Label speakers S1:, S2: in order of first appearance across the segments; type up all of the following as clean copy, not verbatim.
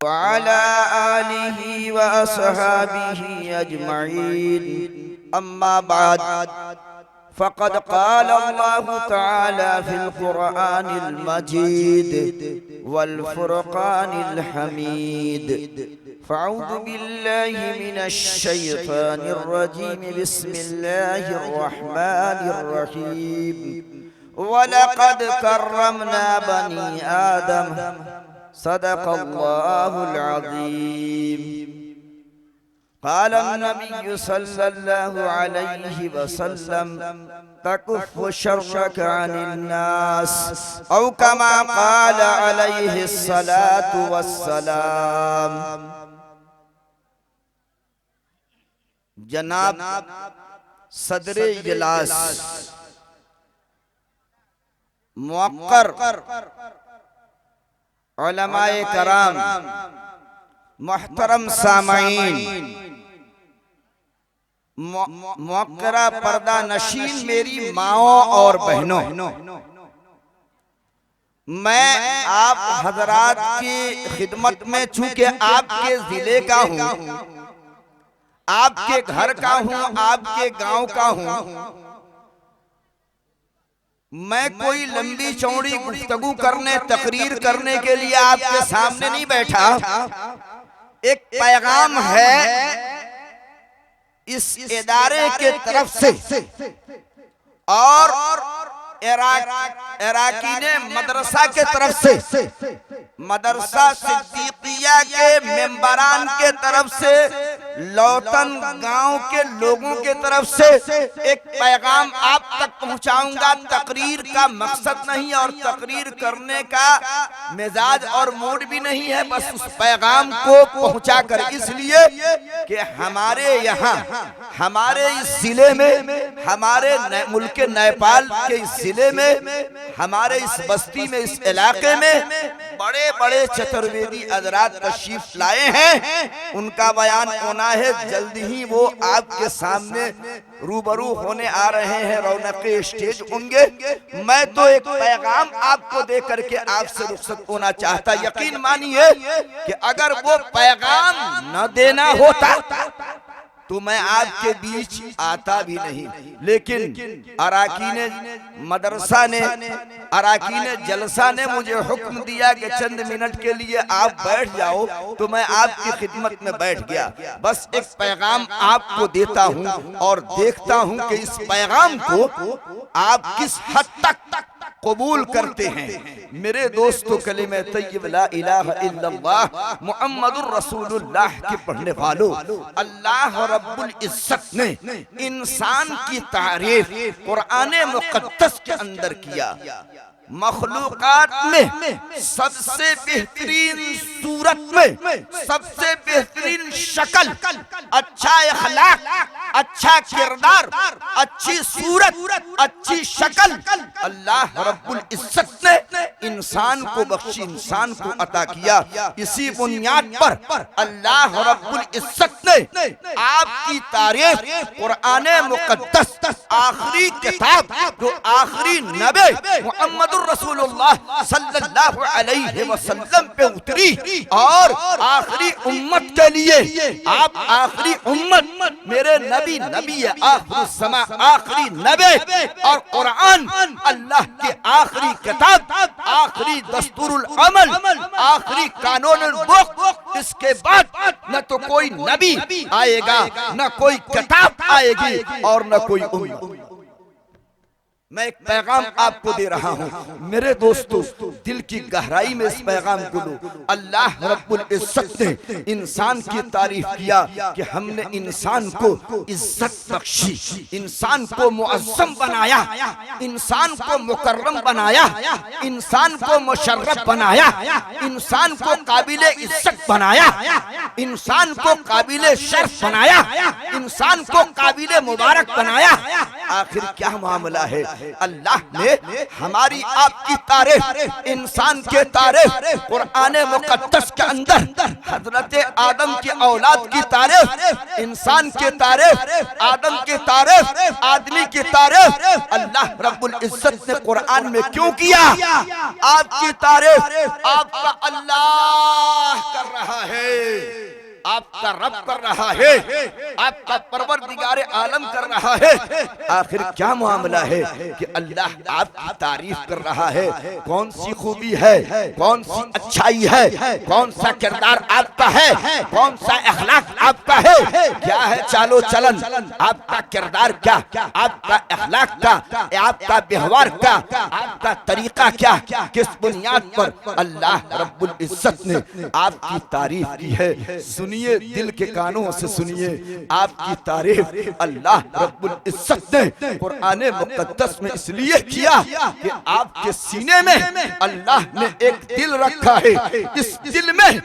S1: वअला आलिहि व अस्हाबिहि अजमईन। अम्मा बाद फ़क़द क़ाल अल्लाहु तआला फ़िल क़ुरआनिल मजीद वल फ़ुरक़ानिल हमीद। फ़अऊज़ु बिल्लाहि मिनश शैतानिर रजीम। बिस्मिल्लाहिर रहमानिर रहीम। वलक़द कर्रमना बनी आदम। सदक़ल्लाहुल अज़ीम। क़ाल नबी सल्लल्लाहु अलैहि वसल्लम तकुफ़्फ़ु शर्रक अनिन्नास औ कमा क़ाल अलैहि सलातु वस्सलाम। जनाब सदरे इजलास मुअक्कर उलमाए कराम, मोहतरम सामाईन, मुअक्करा पर्दा नशीन मेरी माओं और बहनों, मैं आप हजरात की खिदमत में चूंकि आपके जिले का हूँ, आपके घर का हूँ, आपके गांव का हूँ, मैं कोई लंबी चौड़ी गुफ्तगू करने, तकरीर करने के लिए आपके सामने नहीं बैठा। एक पैगाम है इस इदारे के तरफ से और इराकीने मदरसा के तरफ से, मदरसा सिद्दीकिया के मेंबरान के तरफ से, लौतन गांव के लोगों के तरफ से एक पैगाम आप तक पहुंचाऊंगा। तकरीर का मकसद नहीं और तकरीर करने का मिजाज और मूड भी नहीं है, बस उस पैगाम को पहुंचाकर, इसलिए कि हमारे यहाँ, हमारे इस जिले में, हमारे मुल्क नेपाल के इस जिले में, हमारे इस बस्ती में, इस इलाके में बड़े बड़े चतुर्वेदी हज़रात तशरीफ लाए हैं। उनका बयान होना है, जल्दी ही वो आपके सामने रूबरू होने आ रहे हैं, रौनक़े स्टेज होंगे। मैं तो एक पैगाम आपको दे करके आपसे रुखसत होना चाहता। यकीन मानिए कि अगर वो पैगाम न देना होता तो मैं आपके बीच आता भी नहीं, लेकिन अराकीने मदरसा ने, अराकीने जलसा ने मुझे हुक्म दिया कि चंद मिनट के लिए आप बैठ जाओ, तो मैं आपकी खिदमत में बैठ गया। बस एक पैगाम आपको देता हूं और देखता हूं कि इस पैगाम को आप किस हद तक कबूल करते हैं। मेरे दोस्तों, कलिमे तय्यब ला इलाहा इल्लल्लाह मुहम्मदुर रसूलुल्लाह के पढ़ने वालों, अल्लाह रब्बुल इज्जत ने इंसान की तारीफ कुरान मुक़द्दस के अंदर किया। मखलूकात में सबसे बेहतरीन सूरत में, सबसे बेहतरीन शक्ल, अच्छा इखलाक, अच्छा किरदार, अच्छी सूरत, अच्छी शक्ल अल्लाह रब्बुल इज्जत ने इंसान को बख्शी, इंसान को अता किया। इसी बुनियाद पर अल्लाह रब्बुल इज्जत ने आपकी तारीफ कुरान मुक़द्दस, आखिरी किताब जो आखिरी नबी मुहम्मद रसूलुल्लाह सल्लल्लाहु अलैहि वसल्लम पे उतरी और आखिरी उम्मत के लिए, आप आखिरी उम्मत, मेरे नबी, नबी आखिरी समा, आखिरी नबी, और कुरान अल्लाह की आखिरी किताब, आखिरी दस्तूरुल अमल, आखिरी कानूनुल बुक। इसके बाद न तो कोई नबी आएगा, न कोई किताब आएगी और न कोई उम्मत। मैं एक पैगाम आपको दे रहा हूँ मेरे दोस्तों, दिल की गहराई में इस पैगाम को लो। अल्लाह रब्बुल इज्जत ने इंसान की तारीफ किया कि हमने इंसान को इज्जत बख्शी, इंसान को मुअज़्ज़म बनाया, इंसान को मुकर्रम बनाया, इंसान को मुशर्रफ बनाया, इंसान को काबिले इज्जत बनाया। इंसान को काबिले शर्फ बनाया, इंसान को काबिले मुबारक बनाया। आखिर क्या मामला है? अल्लाह ने हमारी आपकी तारीफ, इंसान के तारीफ कुरान मुकद्दस के अंदर हजरत आदम की औलाद की तारीफ, इंसान की तारीफ, आदम की तारीफ, आदमी की तारीफ अल्लाह रब्बुल इज्जत ने कुरान में क्यों किया? आपकी तारीफ आपका अल्लाह कर रहा है, आपका रब कर रहा है, आपका परवरदिगार आलम कर रहा है। आखिर क्या मामला है कि अल्लाह आपकी तारीफ कर रहा है? कौन सी खूबी है, कौन सी अच्छाई है, कौन सा किरदार आपका है, कौन सा अखलाक आपका है, क्या है चालो चलन आपका, किरदार क्या, आपका अखलाक का, आपका व्यवहार का, आपका तरीका क्या, किस बुनियाद पर अल्लाह रब्बुल इज्जत ने आपकी तारीफ की है? सुनिए, दिल के कानों से सुनिए आपकी तारीफ अल्लाह रब्बुल इज्जत ने कुरान मुकद्दस में इसलिए किया कि आपके सीने में अल्लाह ने एक दिल रखा है। इस दिल में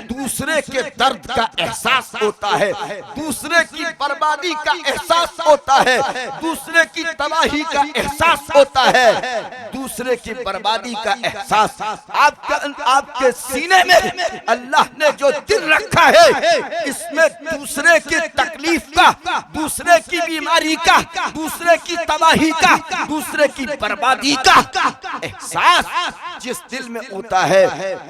S1: दूसरे के दर्द का एहसास होता है, दूसरे की बर्बादी का एहसास होता है, दूसरे की तबाही का एहसास होता है, दूसरे की बर्बादी का एहसास आपके सीने में अल्लाह ने जो दिल रखा है, इसमें दूसरे की तकलीफ का, दूसरे की बीमारी का, दूसरे की तबाही का, दूसरे की बर्बादी का एहसास जिस दिल में होता है,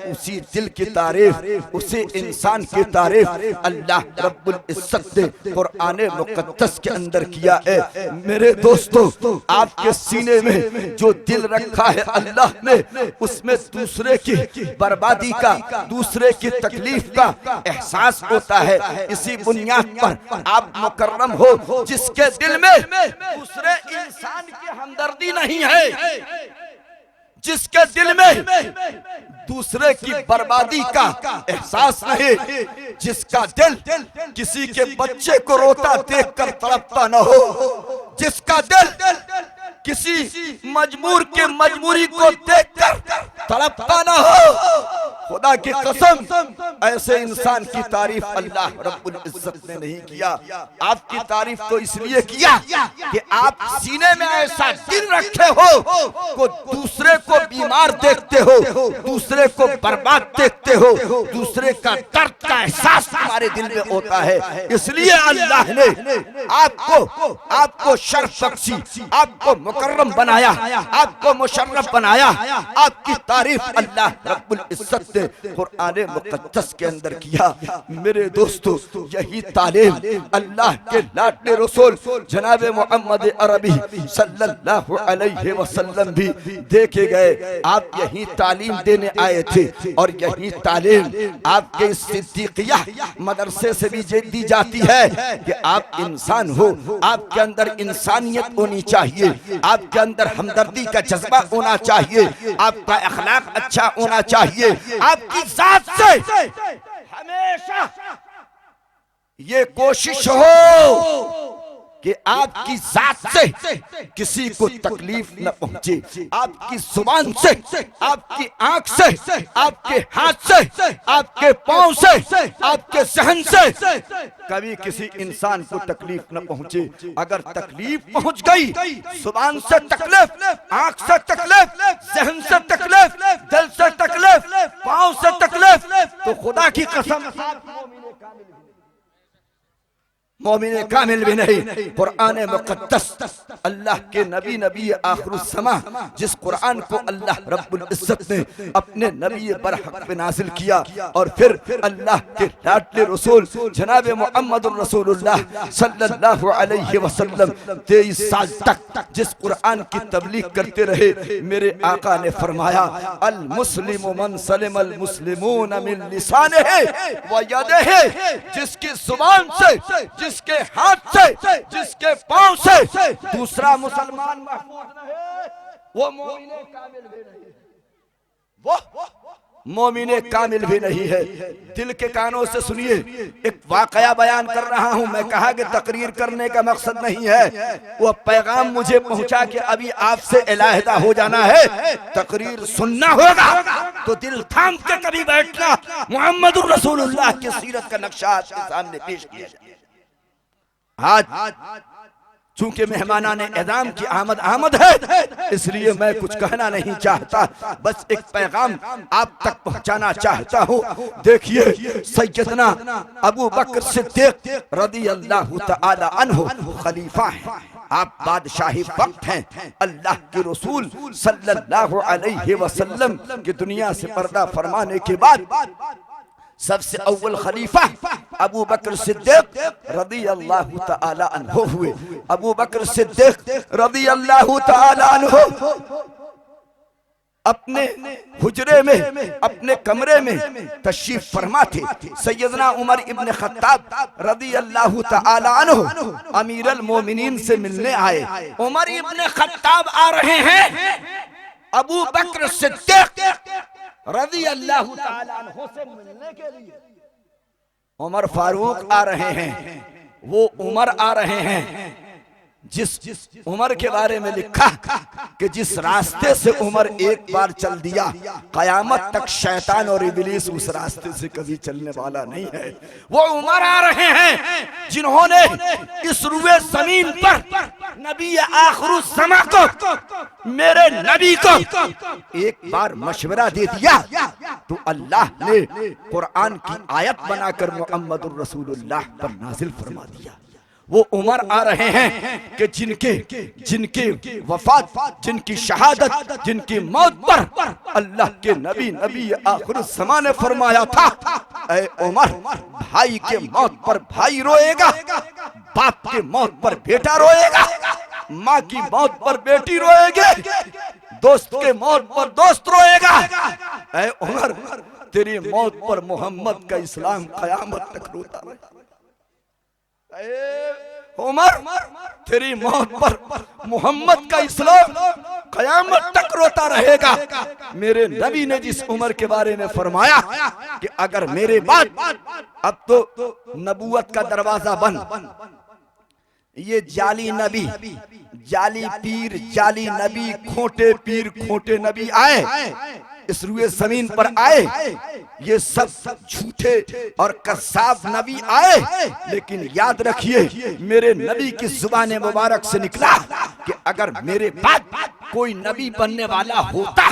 S1: उसी दिल की तारीफ, उसी इंसान की तारीफ अल्लाह रब्बुल इज्जत ने कुरान मुकद्दस के अंदर किया है। मेरे दोस्तों, आपके सीने में जो दिल रखा है अल्लाह ने, उसमें दूसरे की बर्बादी का, दूसरे की तकलीफ का एहसास होता है। इसी बुनियाद पर आप मुकर्रम हो जिसके दिल में दूसरे इंसान की हमदर्दी नहीं है, जिसके दिल में दूसरे की बर्बादी का एहसास नहीं, जिसका दिल किसी के बच्चे को रोता देखकर तड़पता न हो, जिसका दिल किसी मजबूर के मजबूरी को देखकर तड़पता न हो। खुदा की कसम, ऐसे इंसान की तारीफ अल्लाह रब्बुल इज्जत ने नहीं किया। आपकी तारीफ तो इसलिए किया कि आप सीने में ऐसा दिल रखे हो को दूसरे को बीमार देखते हो, दूसरे को बर्बाद देखते हो, दूसरे का दर्द का एहसास हमारे दिल में होता है। इसलिए अल्लाह ने आपको शर्फ बख्शी, आपको मुकर्रम बनाया, आपको मुशर्रफ बनाया। आपकी तारीफ अल्लाह रब्बुल इज्जत ने कुरान मुकद्दस के अंदर किया। मेरे दोस्तों, यही तालीम अल्लाह के लाडले रसूल जनाब मोहम्मद अरबी सल्लल्लाहु अलैहि वसल्लम भी देखे गए। आप यही तालीम देने आए थे और यही तालीम आपके सिद्दीकिया मदरसे से भी दी जाती है कि आप इंसान हो, आपके अंदर इंसानियत होनी चाहिए, आपके अंदर हमदर्दी का जज्बा होना चाहिए, आपका अखलाक अच्छा होना चाहिए। आपकी जात से हमेशा ये कोशिश हो कि आपकी जात से किसी को तकलीफ न पहुंचे, आपकी जुबान से, आपकी आंख से, आपके हाथ से, आपके पांव से, आपके सहन से कभी किसी इंसान को तकलीफ न पहुंचे। अगर तकलीफ पहुंच गई, जुबान से तकलीफ, आंख से तकलीफ, सहन से तकलीफ, दिल से तकलीफ, पांव से तकलीफ, तो खुदा की कसम मोमिन कामिल भी नहीं। कुरान मुकद्दस अल्लाह के नबी आखिरुस्समा, जिस कुरान को अल्लाह रब्बुल इज्जत ने अपने नबी बरहक पे नाजिल किया और फिर अल्लाह के लाडले रसूल जनाब मुहम्मदुर रसूलुल्लाह सल्लल्लाहु अलैहि वसल्लम 23 साल तक जिस कुरान की तबलीग करते रहे, मेरे आका ने फरमाया, अल मुस्लिमु मन सलिमल मुस्लिमून मिन लिसानिही व यदिही, जिसकी जुबान से, जिसके हाथ से, जिसके पांव से दूसरा मुसलमान महफूज रहे, वो मोमिन कामिल भी नहीं। वो मोमिने कामिल भी नहीं है। दिल के कानों से सुनिए, एक वाकया बयान कर रहा हूं। मैं कहा कि तकरीर करने का मकसद नहीं है, वो पैगाम मुझे पहुंचा कि अभी आपसे इलाहिदा हो जाना है, तकरीर सुनना होगा तो दिल थाम के कभी बैठना, मुहम्मदुर रसूलुल्लाह की सीरत का नक्शा आपके सामने पेश किया जाए। आज चूंकि मेहमानाने एज़ाम की आमद है, इसलिए मैं कुछ कहना नहीं चाहता, बस एक पैगाम आप तक पहुंचाना चाहता हूँ। देखिए, सैयदना अबू बकर सिद्दीक रज़ियल्लाहु तआला अन्हु खलीफा हैं, आप बादशाही वक्त हैं। अल्लाह के रसूल सल्लल्लाहु अलैहि वसल्लम की दुनिया से पर्दा फरमाने के बाद सबसे अव्वल खलीफा अबू बकर सिद्दीक रज़ियल्लाहु तआला अन्हु हुए। अबू बकर सिद्दीक रज़ियल्लाहु तआला अन्हु अपने हुजरे में, अपने कमरे में तशरीफ फरमा थे। सैयदना उमर इब्न खत्ताब रज़ियल्लाहु तआला अन्हु अमीरुल मोमिनीन से मिलने आए। उमर इब्न खत्ताब आ रहे हैं, अबू बकर सिद्दीक रज़ियल्लाहु तआला अन्हु से मिलने के लिए। उमर फारूक आ रहे हैं, वो उमर आ रहे हैं जिस उमर के बारे में लिखा कि जिस रास्ते से उमर एक बार चल दिया, कयामत तक शैतान और इब्लीस उस रास्ते से कभी चलने वाला नहीं है। वो उमर आ रहे हैं जिन्होंने इस रुए जमीन पर नबी आखिरुज़्ज़मा को, मेरे नबी को एक बार मशवरा दे दिया तो अल्लाह ने कुरान की आयत बनाकर मुहम्मदुर रसूलुल्लाह पर नाजिल फरमा दिया। वो उमर आ रहे हैं कि जिनके वफात, जिनकी शहादत, जिनकी मौत पर अल्लाह के नबी आखिरुज़्ज़मा ने फरमाया था, ऐ उमर, भाई के मौत पर भाई रोएगा, बाप के मौत पर बेटा रोएगा, माँ की मौत पर बेटी रोएगी, दोस्त के मौत पर दोस्त रोएगा। ऐ उमर, तेरी मौत पर मोहम्मद का इस्लाम कयामत तक रोता रहेगा। उमर, तेरी मौत पर मोहम्मद का इस्लाम कयामत तक रोता रहेगा। मेरे नबी ने जिस उमर के बारे में फरमाया कि अगर मेरे बाद अब तो नबूवत का दरवाजा बंद, ये जाली नबी, जाली पीर, जाली नबी, खोटे पीर, खोटे नबी आए, इस रुए जमीन पर आए, ये सब झूठे और कसाब नबी आए, लेकिन याद रखिए मेरे नबी की जुबान मुबारक से निकला कि अगर मेरे बाद कोई नबी बनने वाला होता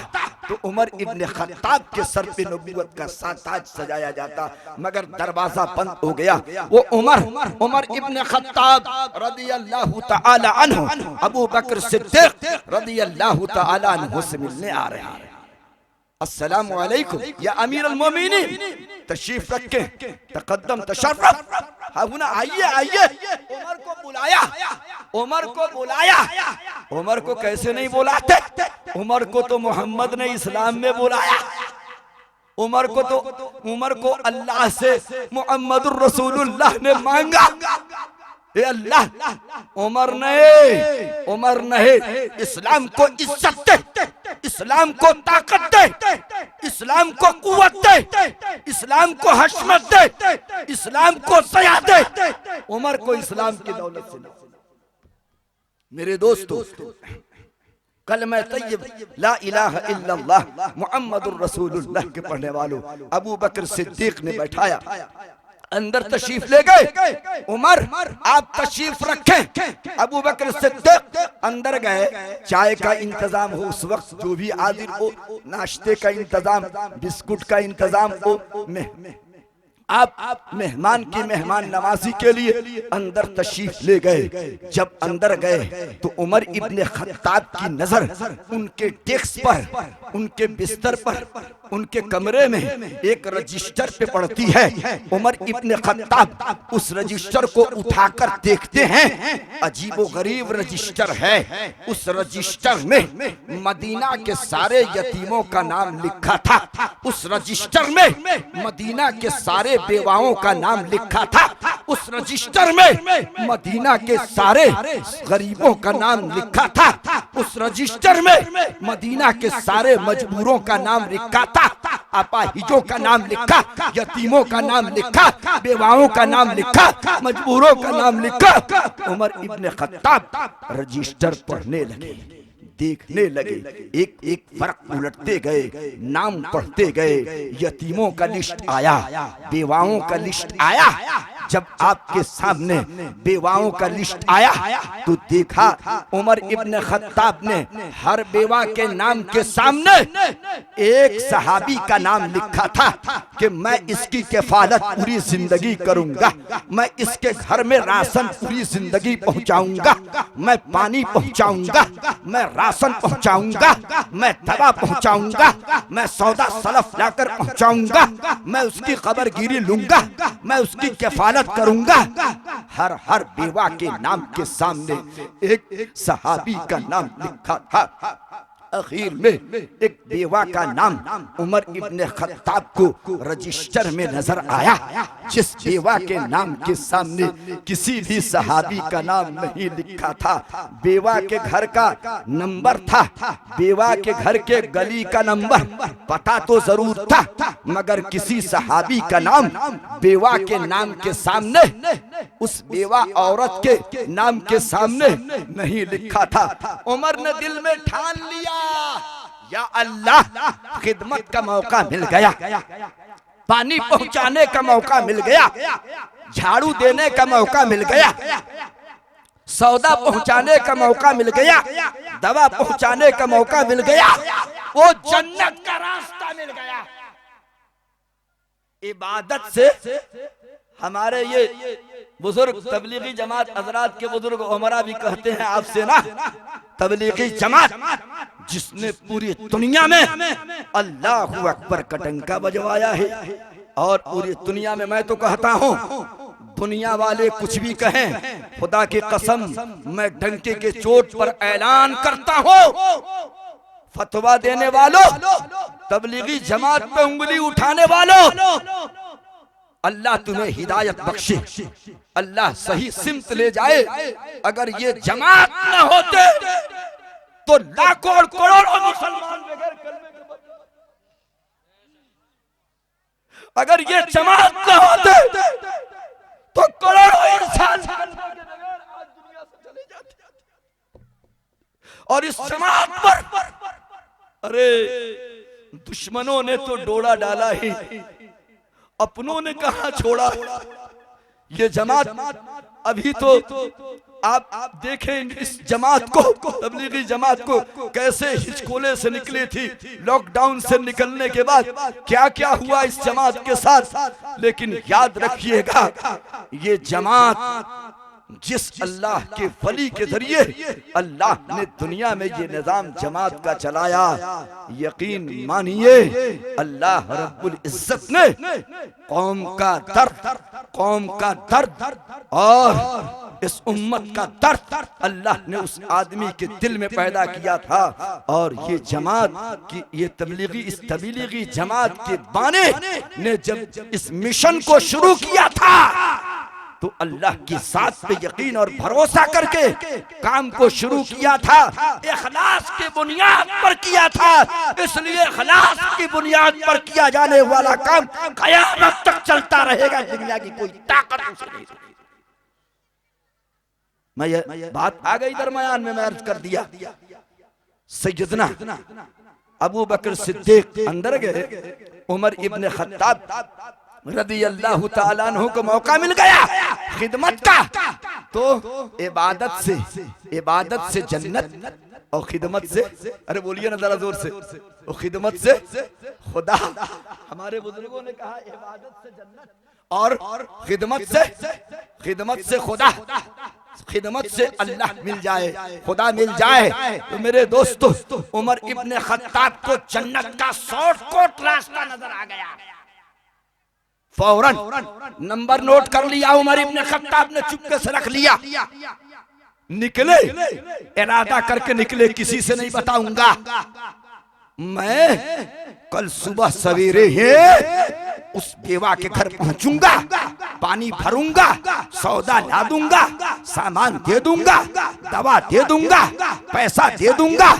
S1: तो उमर इब्न खत्ताब के सर पे नबूवत का ताज सजाया जाता, मगर दरवाजा बंद हो गया। वो उमर इब्न खत्ताब रज़ियल्लाहु तआला अन्हु अबू बकर सिद्दीक रज़ियल्लाहु तआला अन्हु से मिलने आ रहे हैं। अस्सलामु अलैकुम या अमीरुल मोमिनीन, तशरीफ रखें, तकद्दम तशर्रफ, हुना आइए। उमर को बुलाया, उमर को बुलाया। उमर को कैसे नहीं बुलाते, उमर को तो मोहम्मद ने इस्लाम में बुलाया। उमर को अल्लाह से मुहम्मदुर रसूलुल्लाह ने मांगा, ए अल्लाह, उमर ने इस्लाम को इज्जत दे, इस्लाम को ताकत दे, इस्लाम को कुव्वत दे, इस्लाम को हशमत दे, इस्लाम को सया दे। उमर को इस्लाम की दौलत से। मेरे दोस्तों, कलमा तय्यब ला इलाहा इल्लल्लाह मुहम्मदुर रसूलुल्लाह के पढ़ने वालों अबू बकर सिद्दीक ने बैठाया, अंदर तशरीफ ले गए। उमर, आप तशरीफ रखें। अबू बकर सिद्दीक अंदर गए। चाय का इंतजाम हो उस वक्त, जो भी हाजिर हो, नाश्ते का इंतजाम, बिस्कुट का इंतजाम हो, आप मेहमान की मेहमान नवाजी के लिए अंदर तशरीफ ले गए। जब अंदर गए तो उमर इब्न खत्ताब की नजर उनके डेस्क पर, उनके बिस्तर पर, उनके कमरे में एक रजिस्टर पे पड़ती है। उमर इब्न खत्ताब उस रजिस्टर को उठाकर देखते हैं, अजीबोगरीब रजिस्टर है। उस रजिस्टर में मदीना के सारे यतीमों का नाम लिखा था। उस रजिस्टर में मदीना के सारे बेवाओं का नाम लिखा था। उस रजिस्टर में मदीना के सारे गरीबों का नाम लिखा था। उस रजिस्टर में मदीना के सारे मजबूरों का नाम लिखा था। अपाहिजों का नाम लिखा, यतीमों का नाम लिखा, बेवाओं का नाम लिखा, मजबूरों का नाम लिखा। उमर इब्ने खत्ताब रजिस्टर पढ़ने लगे, देखने लगे, एक एक फर्क उलटते गए, नाम पढ़ते गए। यतीमों का लिस्ट आया, बेवाओं का लिस्ट आया। जब आपके सामने बेवाओं का लिस्ट आया तो देखा उमर इब्ने खत्ताब ने हर बेवा के नाम के सामने एक सहाबी का नाम लिखा था कि मैं इसकी किफालत पूरी जिंदगी करूंगा, मैं इसके घर में राशन पूरी जिंदगी पहुंचाऊंगा, मैं पानी पहुंचाऊंगा, मैं राशन पहुंचाऊंगा, मैं दवा पहुंचाऊंगा, मैं सौदा सलफ लाकर पहुंचाऊंगा, मैं उसकी खबरगिरी लूंगा, मैं उसकी किफालत करूंगा। हर बेवा के नाम के सामने एक सहाबी का नाम लिखा था। आखिर में एक बेवा का नाम उमर इब्ने खत्ताब को रजिस्टर में नजर आया, जिस बेवा के नाम के सामने किसी भी सहाबी का नाम नहीं लिखा था। बेवा के घर का नंबर था, बेवा के घर के गली का नंबर पता तो जरूर था, मगर किसी सहाबी का नाम बेवा के नाम के सामने, उस बेवा औरत के नाम के सामने नहीं लिखा था। उमर ने दिल में ठान लिया, या अल्लाह, खिदमत का मौका मिल गया, पानी पहुंचाने का मौका मिल गया, झाड़ू देने का मौका मिल गया, सौदा पहुंचाने का मौका मिल गया, दवा पहुंचाने का मौका मिल गया, वो जन्नत का रास्ता मिल गया। इबादत से हमारे ये बुजुर्ग तबलीगी जमात हजरात के बुजुर्ग उमरा भी कहते हैं आपसे ना, तबलीगी जमात जिसने पूरी दुनिया में अल्लाहु अकबर का डंका बजवाया है, और पूरी दुनिया में मैं तो कहता हूँ दुनिया वाले कुछ भी कहें, खुदा की कसम मैं डंके के चोट पर ऐलान करता हूँ, फतवा देने वालों, तबलीगी जमात पे उंगली उठाने वालों, अल्लाह तुम्हें हिदायत बख्शे, अल्लाह सही सिमत ले जाए। अगर ये जमात न होते तो लाखों और करोड़ों मुसलमान बगैर कलमे के मर जाते। अगर ये जमात न होते तो करोड़ों इंसान आज दुनिया से चले जाते। और इस जमात पर अरे दुश्मनों ने तो डोरा डाला ही, अपनों ने कहा छोड़ा। ये जमात अभी तो आप देखें इस जमात को, तबलीगी जमात को कैसे हिचकोले से निकली थी, लॉकडाउन से निकलने के बाद क्या क्या हुआ इस जमात के साथ। लेकिन याद रखिएगा, ये जमात जिस अल्लाह के वली के जरिए अल्लाह ने दुनिया में ये निजाम जमात का चलाया, यकीन मानिए अल्लाह रब्बुल इज्जत ने कौम का दर्द और इस उम्मत का दर्द अल्लाह ने उस आदमी के दिल में पैदा किया था। और ये जमात की, ये इस तबलीगी जमात के बाने ने जब इस मिशन को शुरू किया था तो अल्लाह की साथ पे यकीन और भरोसा करके काम को शुरू किया था, इखलास की बुनियाद पर किया था। इसलिए इखलास की बुनियाद पर किया जाने वाला काम क़यामत तक चलता रहेगा, दुनिया की कोई ताकत उसे नहीं। मैं ये बात आ गई दरमियान में, मैं अर्ज कर दिया। सैयदना अबू बकर सिद्दीक अंदर गए, उमर इब्ने खत्ताब रदी अल्लाह ताला अन्हु को मौका मिल गया खिदमत का। तो इबादत से जन्नत और खिदमत से, अरे बोलिए ना जरा जोर से, और खिदमत से खुदा। हमारे बुजुर्गों ने कहा इबादत से जन्नत और खिदमत से खुदा, खिदमत से अल्लाह मिल जाए, खुदा मिल जाए। तो मेरे दोस्तों, उमर इब्ने खत्ताब को जन्नत का शॉर्टकट रास्ता नजर आ गया। फौरन नंबर नोट कर लिया उमर इब्ने खत्ताब ने, चुपके से रख लिया। निकले, इरादा करके निकले, किसी से नहीं बताऊंगा, मैं कल सुबह सवेरे ही उस बेवा के घर पहुंचूंगा, पानी भरूंगा, सौदा ला दूंगा, सामान दे दूंगा, दवा दे दूंगा, पैसा दे दूंगा।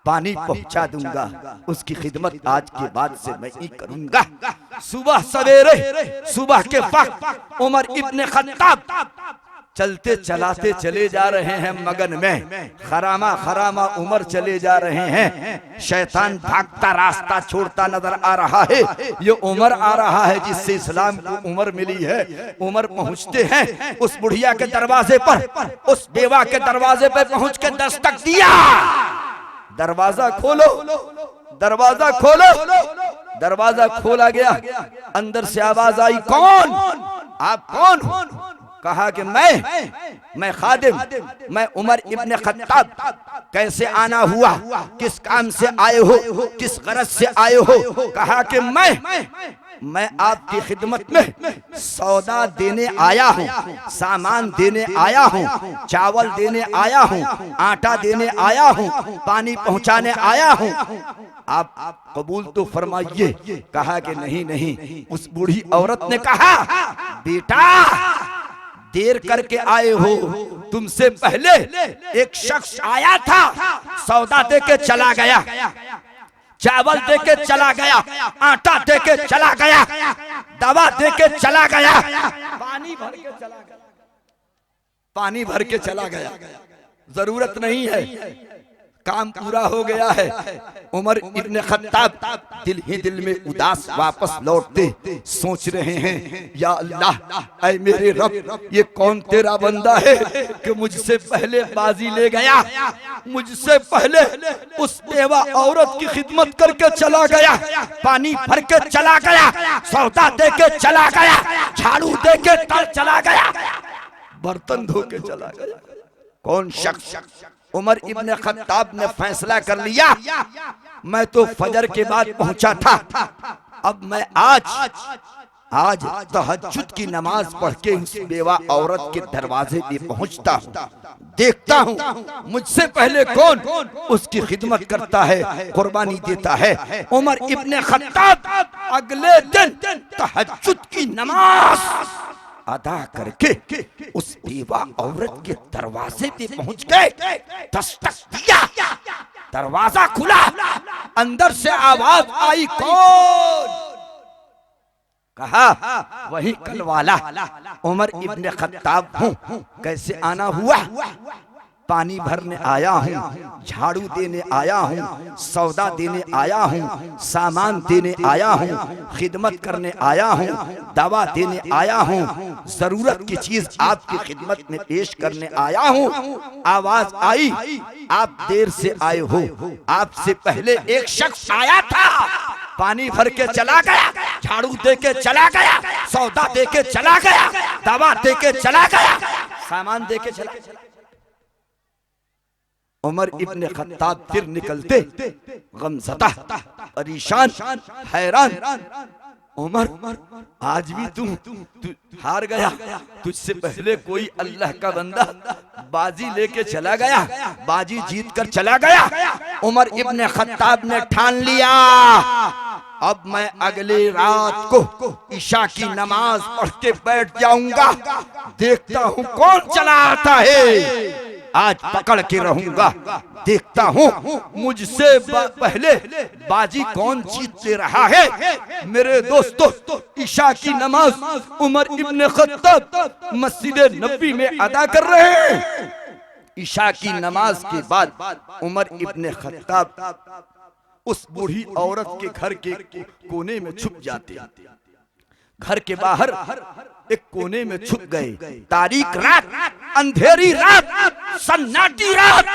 S1: पानी पहुंचा दूंगा, उसकी खिदमत आज के बाद से मैं ही करूंगा। सुबह सवेरे, सुबह के वक्त उमर इब्ने खत्ताब चलते चलाते चले जा रहे हैं मगन में, खरामा खरामा उमर चले जा रहे हैं। शैतान भागता रास्ता छोड़ता नजर आ रहा है। ये उमर आ रहा है जिससे इस्लाम को उमर मिली है। उमर पहुंचते हैं उस बुढ़िया के दरवाजे पर, उस बेवा के दरवाजे पर पहुंच के दस्तक दिया। दरवाजा खोलो, दरवाजा खोलो। दरवाजा खोला गया, अंदर से आवाज आई, कौन? आप कौन? कहा कि मैं खादिम, मैं उमर इब्ने खत्ताब। कैसे आना हुआ, किस काम से आए हो, किस गरज से आए हो? कहा कि मैं आपकी खिदमत में सौदा देने आया हूँ, सामान देने आया हूँ, चावल देने आया हूँ, आटा देने आया हूँ, पानी पहुँचाने आया हूँ। आप कबूल तो फरमाइए। कहा कि नहीं नहीं। उस बूढ़ी औरत ने कहा, बेटा देर करके आए हो, तुमसे पहले एक शख्स आया था, सौदा दे के चला गया, चावल दे के चला गया, आटा दे के चला गया, दवा दे के चला गया, पानी भर के चला गया, पानी भर के चला गया। जरूरत नहीं है, काम पूरा हो गया है। उमर इब्ने खत्ताब दिल ही दिल में उदास वापस लौटते सोच रहे हैं, या अल्लाह, ऐ मेरे रब, ये कौन तेरा बंदा है कि मुझसे पहले बाजी ले गया, मुझसे पहले उस बेवा औरत की खिदमत करके चला गया, पानी भर के चला गया, सौदा दे के चला गया, झाड़ू दे के चला गया, बर्तन धो के चला गया। कौन शख्स? उमर इब्ने खत्ताब ने फैसला कर लिया, मैं तो फजर के बाद पहुंचा था, अब मैं आज तहज्जुद की नमाज पढ़ के उस बेवा औरत के दरवाजे पे पहुंचता हूँ, देखता हूँ मुझसे पहले कौन उसकी खिदमत करता है, कुर्बानी देता है। उमर इब्ने खत्ताब अगले दिन तहज्जुद की नमाज अदा करके उस बेवा औरत के दरवाजे पे पहुंच गए, दस्तक दिया, दरवाजा खुला, अंदर से आवाज आई, कौन? कहा, वही कल वाला उमर इब्ने खत्ताब हूँ। कैसे आना हुआ? पानी भरने आया हूँ, झाड़ू देने आया हूँ, सौदा देने आया हूँ, सामान देने आया हूँ, खिदमत करने आया हूँ, दवा देने आया हूँ, जरूरत की चीज आपकी खिदमत में पेश करने आया हूँ। आवाज आई, आप देर से आए हो, आपसे पहले एक शख्स आया था, पानी भर के चला गया, झाड़ू दे के चला गया, सौदा दे के चला गया, दवा दे के चला गया, सामान दे के चला गया। उमर इब्ने खत्ताब फिर निकलते गमज़दा, परेशान, हैरान। उमर, आज भी तू हार गया, तुझसे पहले कोई अल्लाह का बंदा बाजी लेके चला गया, बाजी जीत कर चला गया। उमर इब्ने खत्ताब ने ठान लिया, अब मैं अगले रात को ईशा की नमाज पढ़ के बैठ जाऊंगा, देखता हूँ कौन चला आता है, आज पकड़ के रहूंगा, देखता हूँ मुझसे पहले बाजी कौन जीतते रहा है। मेरे दोस्तों, ईशा की नमाज उमर इब्ने खत्ताब मस्जिद नबी में अदा कर रहे हैं। ईशा की नमाज के बाद उमर इब्ने खत्ताब उस बूढ़ी औरत के घर के कोने में छुप जाते, घर के बाहर एक कोने में छुप गए। तारीख रात, अंधेरी रात, सन्नाटी रात,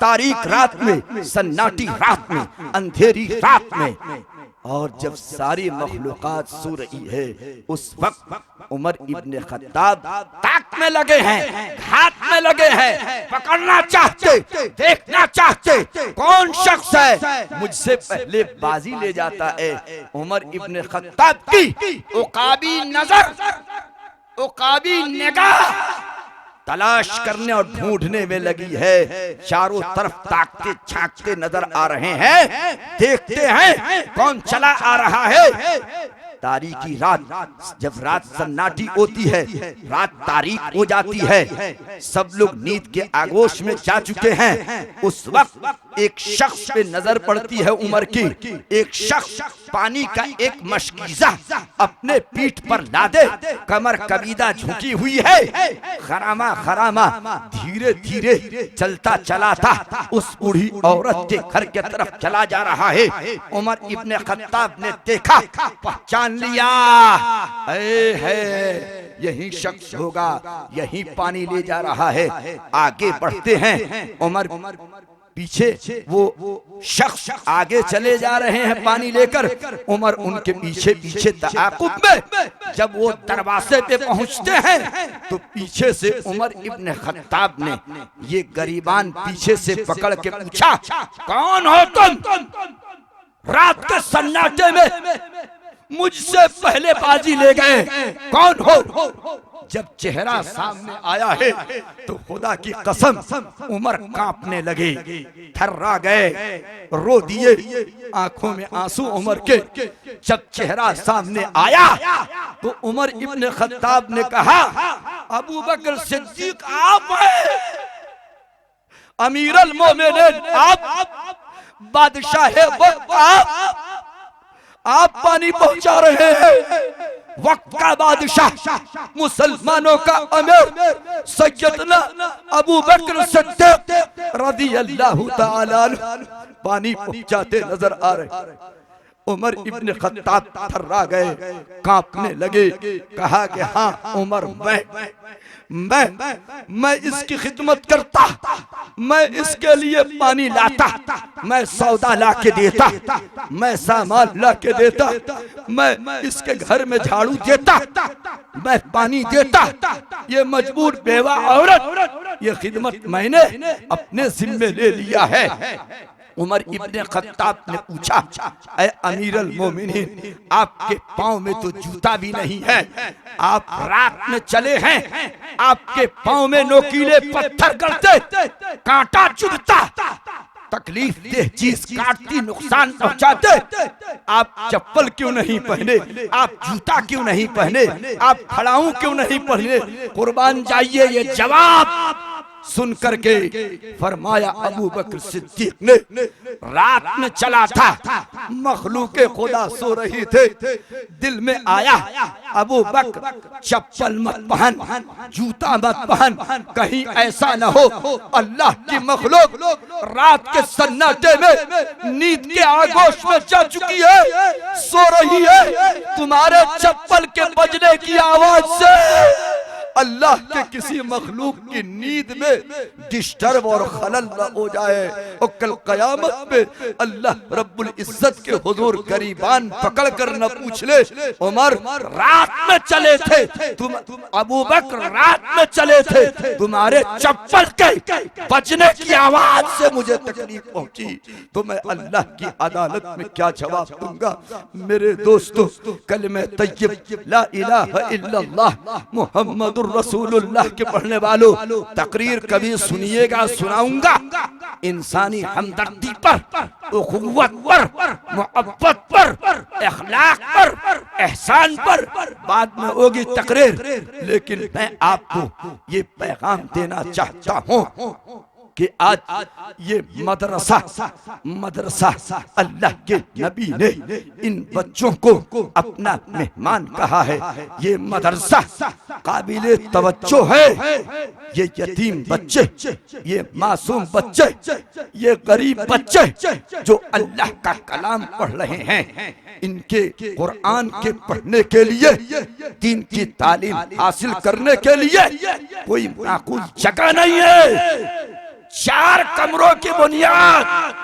S1: तारीख रात में, सन्नाटी रात में, अंधेरी रात में, और जब सारी मखलूकात सो रही है, उस वक्त उमर इब्ने खत्ताब ताक में लगे हैं, हाथ में लगे हैं, पकड़ना चाहते, देखना चाहते कौन शख्स है मुझसे पहले बाजी ले जाता है। उमर इब्ने खत्ताब की उकाबी नजर, उकाबी निगाह तलाश करने और ढूंढने में लगी है। चारों तरफ ताकते झांकते नजर आ रहे हैं, देखते हैं कौन चला आ रहा है। तारीकी रात, जब रात सन्नाटी होती है, रात तारीक हो जाती है, सब लोग नींद के आगोश में जा चुके हैं। उस वक्त एक शख्स पे नजर पड़ती है उमर की। एक शख्स पानी का एक मशकीजा अपने पीठ पर लादे, कमर कबीदा झुकी हुई है, खरामा खरामा धीरे धीरे चलता चला था उस बूढ़ी औरत के घर के तरफ चला जा रहा है। उमर इब्ने खत्ताब ने देखा, पहचान लिया, है यही शख्स होगा, यही पानी ले जा रहा है। आगे बढ़ते हैं, उमर पीछे, वो शख्स आगे चले जा रहे हैं पानी लेकर, उमर उनके पीछे पीछे ताक़ुब में। जब वो दरवाजे पे पहुंचते हैं तो पीछे से उमर इब्ने खत्ताब ने ये गरीबान पीछे से पकड़ के पूछा, कौन हो तुम? रात के सन्नाटे में मुझसे पहले बाजी ले गए, कौन हो? जब चेहरा सामने आया है तो खुदा की कसम उमर कांपने लगे, थर्रा गए, रो दिए, आंखों में आंसू उमर के। जब चेहरा सामने आया तो उमर इब्ने खत्ताब ने कहा, अबू बकर सिद्दीक आप हैं, अमीरुल मोमिनीन आप, बादशाह वक्त आप पानी पहुंचा रहे हैं। वक्त का बादशाह, मुसलमानों का अमीर सैयदना अबू बकर सिद्दीक रज़ियल्लाहु ताला अन्हु पानी पहुंचाते नजर आ रहे। उमर इब्ने खत्ताब थर्रा गए, कांपने लगे। कहा कि हाँ उमर, मैं इसकी खिदमत करता, मैं इसके लिए पानी लाता, मैं सौदा ला के देता, मैं सामान ला के देता, मैं इसके घर में झाड़ू देता, मैं पानी देता। ये मजबूर बेवा औरत, ये खिदमत मैंने अपने जिम्मे ले लिया है। उमर इब्ने खत्ताब ने पूछा, ऐ अमीरुल मोमिनीन, आपके पाँव में तो जूता भी नहीं है, आप रात में चले हैं, आपके पाँव में नोकीले पत्थर गड़ते, कांटा चुभता, तकलीफ देह चीज काटती, नुकसान पहुंचाते, आप चप्पल क्यों नहीं पहने, आप जूता क्यों नहीं पहने, आप खड़ाऊ क्यों नहीं पहने? कुर्बान जाइए। ये जवाब सुन करके फरमाया, अबू बकर सिद्दीक ने, रात में चला था, मखलूके खुदा सो रही थे, दिल में आया अबू बकर चप्पल मत पहन, जूता मत पहन, कहीं ऐसा न हो अल्लाह की मखलूक रात के सन्नाटे में नींद के आगोश में जा चुकी है, सो रही है, तुम्हारे चप्पल के बजने की आवाज से अल्लाह के किसी मखलूक की नींद में डिस्टर्ब और खलल न हो जाए। और कल कयामत पे अल्लाह रब्बुल इज्जत के हुजूर गरीबान पकड़ कर न पूछ ले, उमर रात में चले थे तुम, अबू बकर रात में चले थे, तुम्हारे चप्पल के बजने की आवाज से मुझे तकलीफ पहुंची, तो मैं अल्लाह की अदालत में क्या जवाब दूंगा? मेरे दोस्तों, कलमे तय्यब ला इलाहा इल्लल्लाह मुहम्मदुर रसूलुल्लाह के पढ़ने वालों, तकरीर कभी सुनिएगा, सुनाऊंगा, इंसानी हमदर्दी पर, उखुव्वत पर, मोहब्बत पर, अखलाक पर, एहसान पर बाद में होगी तकरीर। लेकिन मैं आपको ये पैगाम देना चाहता हूँ कि आज ये मदरसा अल्लाह के नबी ने इन बच्चों को अपना मेहमान कहा है। ये मदरसा काबिले तवज्जो है। ये यतीम बच्चे, ये मासूम बच्चे, ये गरीब बच्चे जो अल्लाह का कलाम पढ़ रहे हैं, इनके कुरान के पढ़ने के लिए, दीन की तालीम हासिल करने के लिए कोई माकूल जगह नहीं है। 4 कमरों की बुनियाद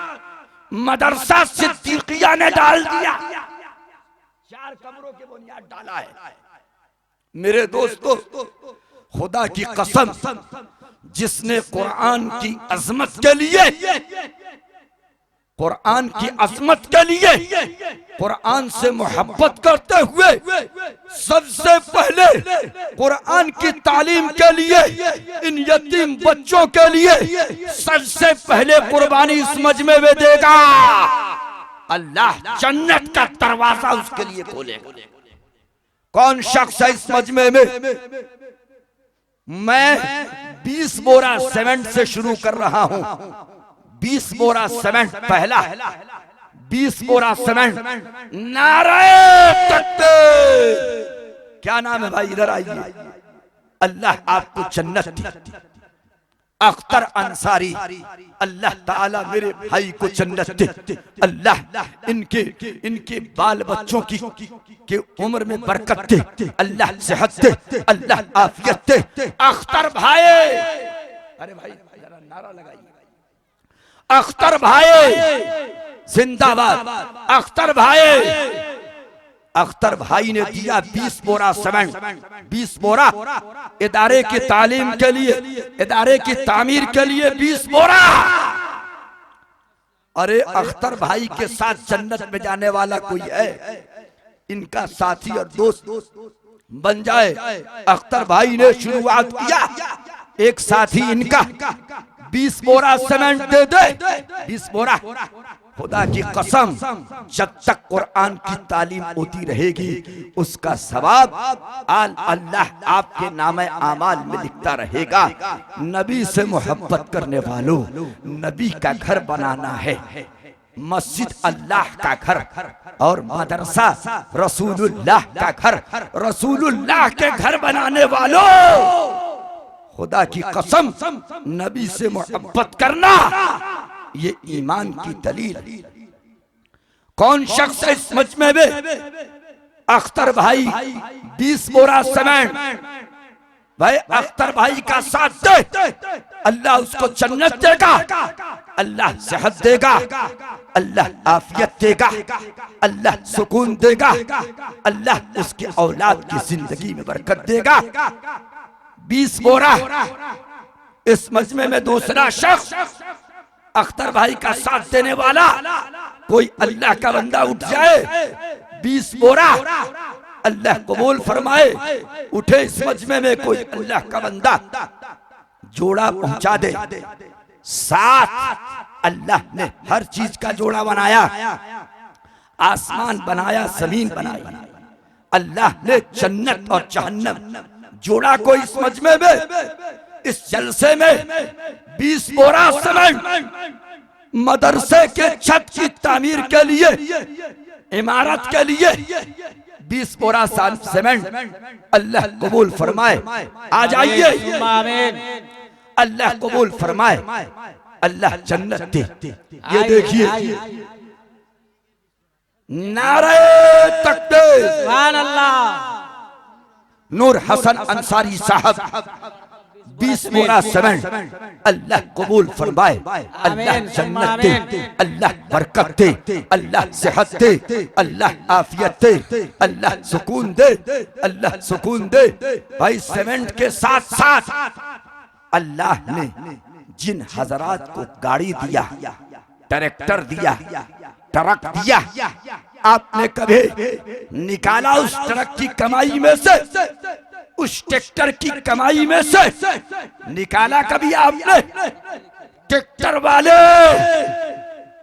S1: मदरसा सिद्दीकिया ने डाल दिया, 4 कमरों की बुनियाद डाला है। मेरे दोस्तों, खुदा की कसम, जिसने कुरान की अजमत के लिए, कुरान की अजमत के लिए, कुरान से मोहब्बत करते हुए सबसे पहले कुरान की तालीम के लिए, इन यतीम बच्चों के लिए सबसे पहले कुर्बानी इस मजमे में देगा, अल्लाह जन्नत का दरवाजा उसके लिए खोलेगा। कौन शख्स है इस मजमे में? मैं 20 बोरा सीमेंट से शुरू कर रहा हूं। 20 बोरा सीमेंट पहला, 20 बोरा सीमेंट। नारे तकबीर! क्या नाम है भाई? इधर आइए। अल्लाह आपको जन्नत दी। अख्तर अंसारी, अल्लाह ताला मेरे भाई को जन्नत दे। अल्लाह इनके बाल बच्चों की के उम्र में बरकत दे। अल्लाह सेहत दे, अल्लाह आफियत दे। अख्तर भाई, अरे भाई जरा नारा लगाइए। अख्तर भाई जिंदाबाद। अख्तर भाई, अख्तर भाई ने दिया 20 बोरा सीमेंट। 20 बोरा इदारे की तालीम के लिए, इदारे की तामीर के लिए 20 बोरा। अरे अख्तर भाई के साथ जन्नत में जाने वाला कोई है? इनका साथी और दोस्त बन जाए। अख्तर भाई ने शुरुआत किया, एक साथी इनका 20 बोरा सीमेंट दे दे। 20 बोरा। खुदा की कसम, जब तक कुरान की तालीम होती रहेगी उसका सवाब अल्लाह आपके नामे आमाल में लिखता रहेगा। नबी से मोहब्बत करने वालों, नबी का घर बनाना है। मस्जिद अल्लाह का घर और मदरसा रसूलुल्लाह का घर। रसूलुल्लाह के घर बनाने वालों, खुदा की कसम, नबी से मोहब्बत करना ये ईमान की दलील। कौन शख्स है इस मजमे में? अख्तर भाई 20 बोरा सीमेंट। भाई अख्तर भाई का साथ दे, अल्लाह उसको जन्नत देगा, अल्लाह सेहत देगा, अल्लाह आफियत देगा, अल्लाह सुकून देगा, अल्लाह उसकी औलाद की जिंदगी में बरकत देगा। 20 बोरा। इस मजमे में दूसरा शख्स अख्तर भाई का साथ देने वाला कोई अल्लाह का बंदा उठ जाए। 20 बोरा अल्लाह कबूल फरमाए। उठे इस मजमे में कोई अल्लाह का बंदा, जोड़ा पहुंचा दे। साथ अल्लाह ने हर चीज का जोड़ा बनाया। आसमान बनाया, जमीन बनाई। अल्लाह ने जन्नत और जहन्नम जोड़ा। कोई इस मजमे में, इस जलसे में 20 बोरा सीमेंट मदरसे के छत की तामीर के लिए, इमारत के लिए 20 बोरा सीमेंट अल्लाह कबूल फरमाए। आ जाइए, अल्लाह कबूल फरमाए, अल्लाह जन्नत दे। ये देखिए, नारे तकबीर, सुभान अल्लाह। नूर हसन अंसारी साहब 20 बोरा सीमेंट अल्लाह कबूल फरमाए। अल्लाह जन्नत दे, अल्लाह बरकत दे, अल्लाह सेहत दे, अल्लाह आफियत दे, अल्लाह सुकून दे, अल्लाह सुकून दे। भाई सीमेंट के साथ साथ अल्लाह ने जिन हजरात को गाड़ी दिया, ट्रैक्टर दिया, ट्रक दिया, आपने कभी निकाला उस ट्रक की कमाई में से, उस ट्रैक्टर की कमाई में से निकाला कभी आपने? ट्रैक्टर वाले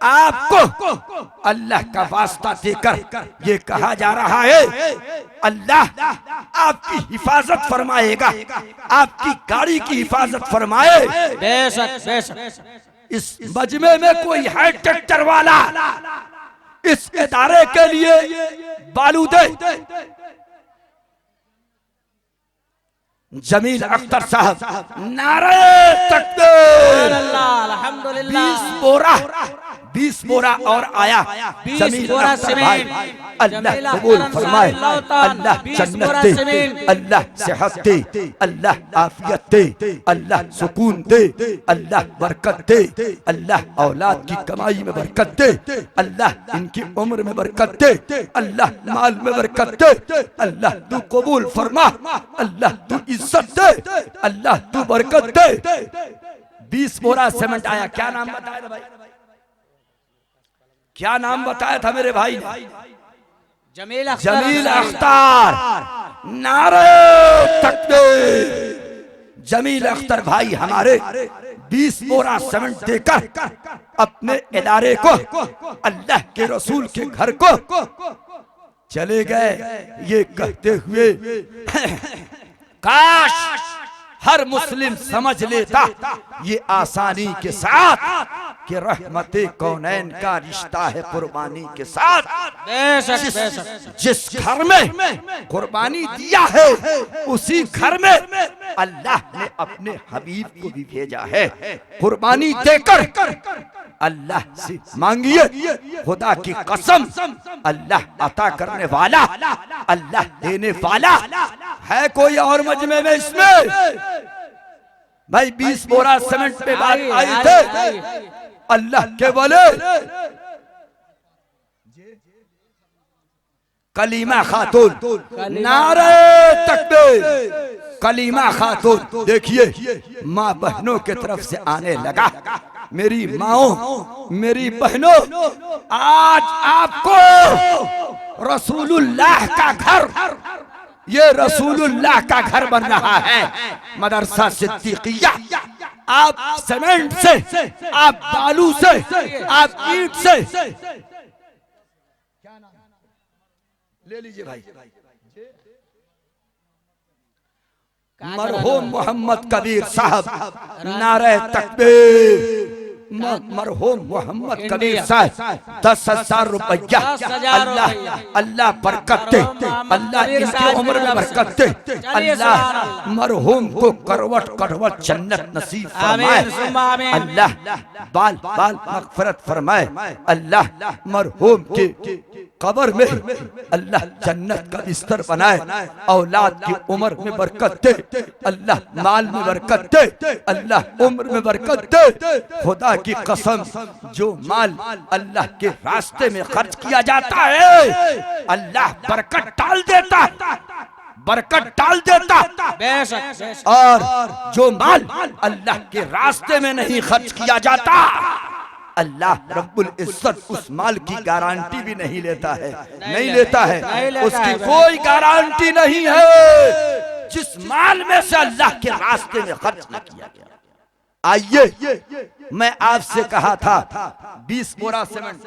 S1: आपको अल्लाह का वास्ता देकर ये कहा जा रहा है, अल्लाह आपकी हिफाजत फरमाएगा, आपकी गाड़ी की हिफाजत फरमाए। बेशक बेशक। इस मजमे में कोई है ट्रैक्टर वाला? इस इदारे के लिए बालू दे। जमील अख्तर साहब, नारे तकबीर, अल्हम्दुलिल्लाह। 20 बोरा और आया। 20 बोरा सीमेंट अल्लाह कबूल फरमाए। अल्लाह जन्नत दे, अल्लाह सेहत दे, अल्लाह आफियत दे, अल्लाह सुकून दे, अल्लाह बरकत दे, अल्लाह औलाद की कमाई में बरकत दे, अल्लाह इनकी उम्र में बरकत दे, अल्लाह माल में बरकत दे, अल्लाह तू कबूल फरमा, अल्लाह तू इज्जत दे, अल्लाह तू बरकत दे। 20 बोरा सीमेंट आया। क्या नाम बताया था भाई? क्या नाम बताया था मेरे भाई ने? जमील अख्तर। नारे तकबीर। जमील अख्तर भाई हमारे 20 बोरा सीमेंट देकर अपने इदारे को, अल्लाह के रसूल के घर को चले गए ये कहते हुए काश हर मुस्लिम समझ लेता ये आसानी के साथ कि रहमते कौनैन का रिश्ता है कुर्बानी के साथ। जिस घर में कुर्बानी दिया है उसी घर में अल्लाह ने अपने हबीब को भी भेजा है। कुर्बानी देकर अल्लाह से मांगिए, खुदा की कसम अल्लाह अता करने वाला, अल्लाह देने वाला है। कोई और मजमे में इसमें भाई 20 बोरा सीमेंट पे बात आई थे अल्लाह के बोले कलीमा खातून, नारे तकबीर, कलीमा खातून। देखिए माँ बहनों के तरफ से आने लगा, मेरी माओ मेरी बहनों, आज आपको रसूलुल्लाह का घर, ये रसूलुल्लाह का घर बन रहा है। मदरसा सिद्दीकिया, आप सीमेंट से, आप बालू से, आप ईंट से, ले लीजिए भाई। मरहूम मोहम्मद कबीर साहब, नारे तकबीर। मरहूम मोहम्मद कबीर साहब 10,000 रुपया, अल्लाह अल्लाह बरकत दे, अल्लाह इनकी उम्र में बरकत दे, अल्लाह मरहूम को करवट करवट जन्नत नसीब फरमाए, अल्लाह बाल बाल मगफरत फरमाए, अल्लाह मरहूम के कब्र में अल्लाह जन्नत का बिस्तर बनाए, औलाद की उम्र में बरकत दे, अल्लाह माल में बरकत दे, अल्लाह उम्र में बरकत दे। खुदा की कसम जो माल अल्लाह के रास्ते में खर्च किया जाता है अल्लाह बरकत डाल देता, बरकत डाल देता। और जो माल अल्लाह के रास्ते में नहीं खर्च किया जाता अल्लाह रब्बुल इज्जत उस माल की गारंटी भी नहीं लेता है, नहीं लेता है, उसकी कोई गारंटी नहीं है जिस माल में से अल्लाह के रास्ते में खर्च न किया गया। आइए मैं आपसे कहा था 20 बोरा सीमेंट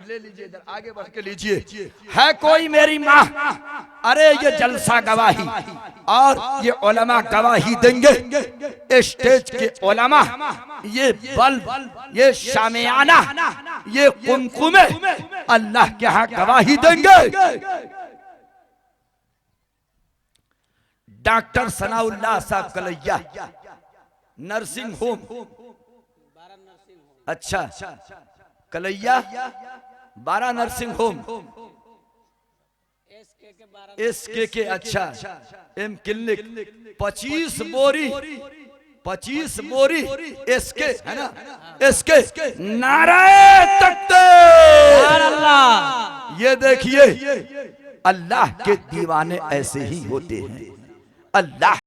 S1: ले लीजिए, इधर आगे बढ़ के लीजिए। है कोई मेरी माँ, अरे ये जलसा गवाही और ये उलमा गवाही देंगे, स्टेज के उलमा, ये बल्ब, ये शामियाना, ये कुमकुमे अल्लाह के यहाँ गवाही देंगे। डॉक्टर सनाउल्लाह साहब कलैया नर्सिंग होम, अच्छा कलैया 12 नर्सिंग होम, एसके के, अच्छा एम क्लिनिक 25 बोरी एसके है ना, एसके नाराए तकबीर। ये देखिए अल्लाह के दीवाने ऐसे ही होते हैं। अल्लाह